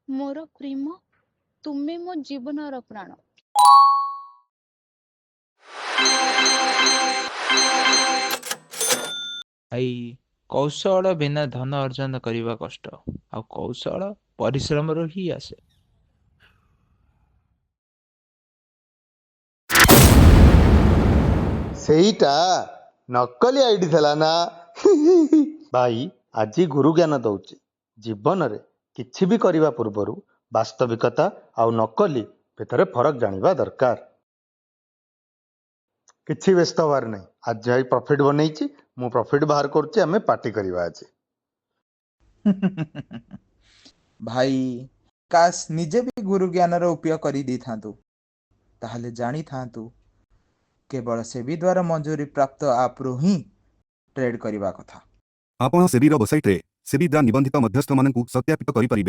ମୋର ପ୍ରେମ, ତୁମେ ମୋ ଜୀବନର ପ୍ରାଣ। ଭାଇ, କୌଶଳ ବିନା ଧନ ଅର୍ଜନ କରିବା କଷ୍ଟ, ଆଉ କୌଶଳ ପରିଶ୍ରମରୁ ହିଁ ଆସେ। ସେଇଟା ନକଲି ଆଇଡି ଥିଲା ନା। ଭାଇ, ଆଜି ଗୁରୁ ଜ୍ଞାନ ଦଉଛି। ଜୀବନରେ କିଛି ବି କରିବା ପୂର୍ବରୁ ବାସ୍ତବିକତା ଆଉ ନକଲି ଭିତରେ ଫରକ ଜାଣିବା ଦରକାର। କିଛି ବ୍ୟସ୍ତ ହବାର ନାହିଁ। ଆଜି ଭାଇ ପ୍ରଫିଟ୍ ବନେଇଛି, ମୁଁ ପ୍ରଫିଟ୍ ବାହାର କରୁଛି, ଆମେ ପାର୍ଟି କରିବା ଆଜି। ଭାଇ, କାଶ ନିଜେ ବି ଗୁରୁ ଜ୍ଞାନର ଉପଯୋଗ କରି ଦେଇଥାନ୍ତୁ, ତାହେଲେ ଜାଣିଥାନ୍ତୁ କେବଳ ସେବି ଦ୍ୱାରା ମଞ୍ଜୁରୀ ପ୍ରାପ୍ତ ଆପ୍ରୁ ହିଁ ଟ୍ରେଡ୍ କରିବା କଥା। ଆପଣ ସେବିର ୱେବସାଇଟ୍ରେ ସେବି ଦ୍ୱାରା ନିବନ୍ଧିତ ମଧ୍ୟସ୍ଥମାନଙ୍କୁ ସତ୍ୟାପିତ କରିପାରିବେ।